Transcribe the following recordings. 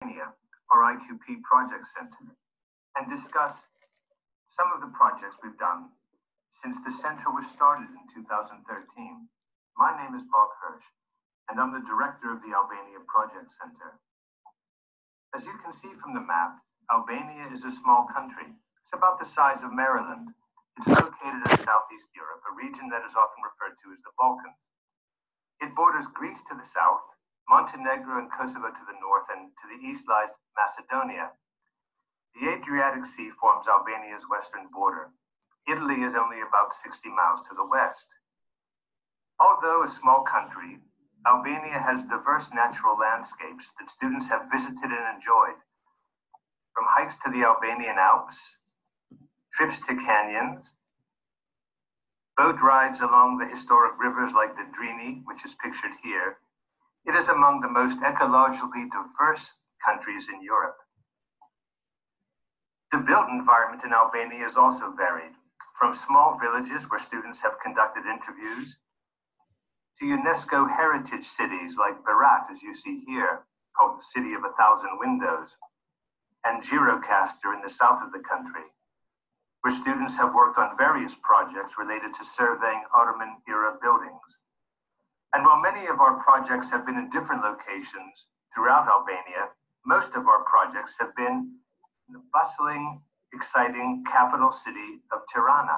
Albania, our IQP Project Center, and discuss some of the projects we've done since the center was started in 2013. My name is Bob Hirsch, and I'm the director of the Albania Project Center. As you can see from the map, Albania is a small country. It's about the size of Maryland. It's located in Southeast Europe, a region that is often referred to as the Balkans. It borders Greece to the south, Montenegro and Kosovo to the north, and to the east lies Macedonia. The Adriatic Sea forms Albania's western border. Italy is only about 60 miles to the west. Although a small country, Albania has diverse natural landscapes that students have visited and enjoyed. From hikes to the Albanian Alps, trips to canyons, boat rides along the historic rivers like the Drini, which is pictured here, it is among the most ecologically diverse countries in Europe. The built environment in Albania is also varied, from small villages where students have conducted interviews to UNESCO heritage cities like Berat, as you see here, called the City of 1,000 Windows, and Gjirokastër in the south of the country, where students have worked on various projects related to surveying Ottoman-era buildings. And while many of our projects have been in different locations throughout Albania, most of our projects have been in the bustling, exciting capital city of Tirana.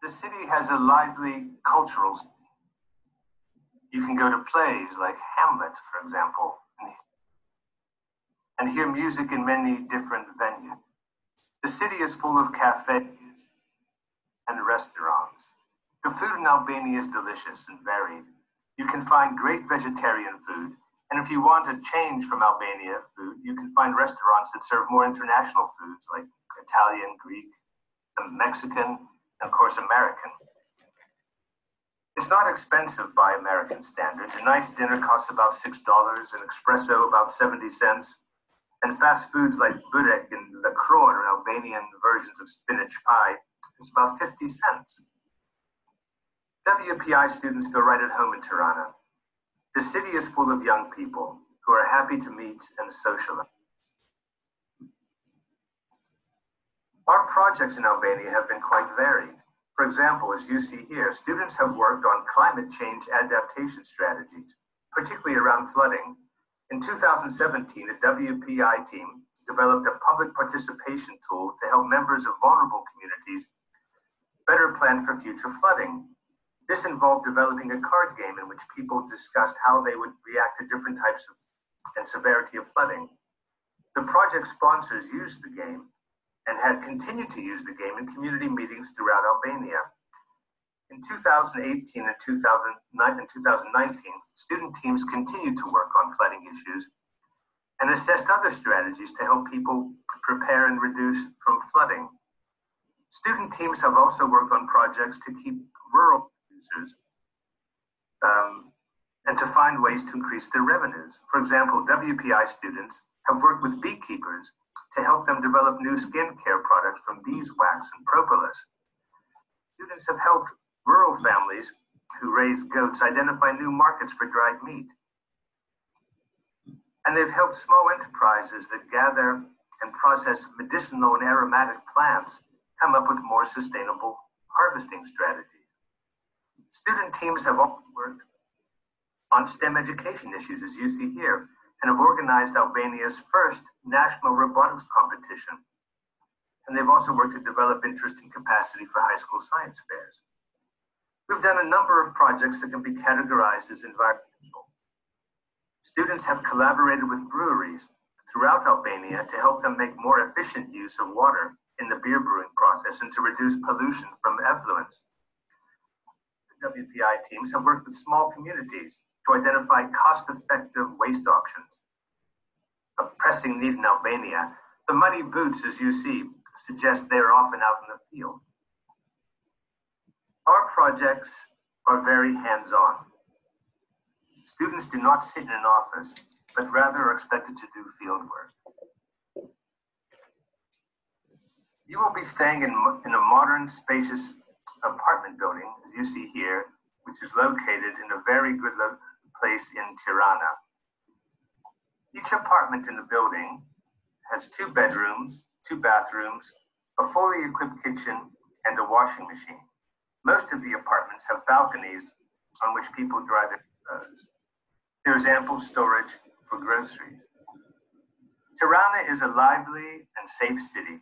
The city has a lively cultural scene. You can go to plays like Hamlet, for example, and hear music in many different venues. The city is full of cafes and restaurants. The food in Albania is delicious and varied. You can find great vegetarian food, and if you want a change from Albania food, you can find restaurants that serve more international foods like Italian, Greek, Mexican, and of course American. It's not expensive by American standards. A nice dinner costs about $6, an espresso about 70 cents, and fast foods like burek and lakror, or Albanian versions of spinach pie, is about 50 cents. WPI students feel right at home in Tirana. The city is full of young people who are happy to meet and socialize. Our projects in Albania have been quite varied. For example, as you see here, students have worked on climate change adaptation strategies, particularly around flooding. In 2017, a WPI team developed a public participation tool to help members of vulnerable communities better plan for future flooding. This involved developing a card game in which people discussed how they would react to different types of and severity of flooding. The project sponsors used the game and had continued to use the game in community meetings throughout Albania. In 2018 and 2019, student teams continued to work on flooding issues and assessed other strategies to help people prepare and reduce from flooding. Student teams have also worked on projects to keep rural producers and to find ways to increase their revenues. For example, WPI students have worked with beekeepers to help them develop new skincare products from beeswax and propolis. Students have helped rural families who raise goats identify new markets for dried meat. And they've helped small enterprises that gather and process medicinal and aromatic plants come up with more sustainable harvesting strategies. Student teams have also worked on STEM education issues, as you see here, and have organized Albania's first national robotics competition. And they've also worked to develop interest and capacity for high school science fairs. We've done a number of projects that can be categorized as environmental. Students have collaborated with breweries throughout Albania to help them make more efficient use of water in the beer brewing process and to reduce pollution from effluents. The WPI teams have worked with small communities to identify cost-effective waste auctions. A pressing need in Albania, the muddy boots, as you see, suggest they are often out in the field. Our projects are very hands-on. Students do not sit in an office, but rather are expected to do field work. You will be staying in a modern, spacious apartment building, as you see here, which is located in a very good place in Tirana. Each apartment in the building has 2 bedrooms, 2 bathrooms, a fully equipped kitchen, and a washing machine. Most of the apartments have balconies on which people dry their clothes. There is ample storage for groceries. Tirana is a lively and safe city.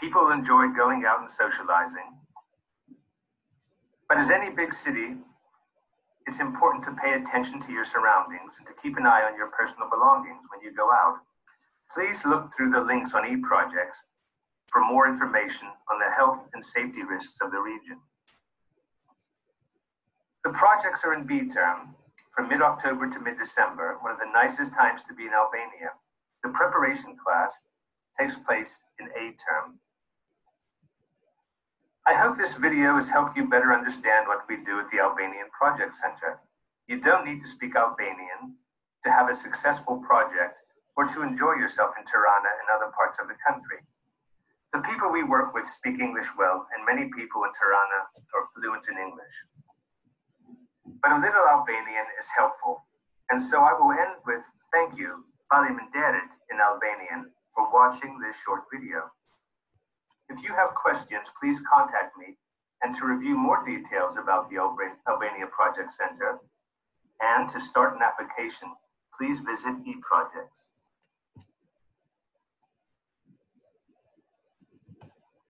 People enjoy going out and socializing. But as any big city, it's important to pay attention to your surroundings and to keep an eye on your personal belongings when you go out. Please look through the links on e-projects for more information on the health and safety risks of the region. The projects are in B term, from mid-October to mid-December, one of the nicest times to be in Albania. The preparation class takes place in A term. I hope this video has helped you better understand what we do at the Albanian Project Center. You don't need to speak Albanian to have a successful project or to enjoy yourself in Tirana and other parts of the country. The people we work with speak English well, and many people in Tirana are fluent in English. But a little Albanian is helpful, and so I will end with thank you, faleminderit in Albanian, for watching this short video. If you have questions, please contact me, and to review more details about the Albania Project Center and to start an application, please visit eProjects.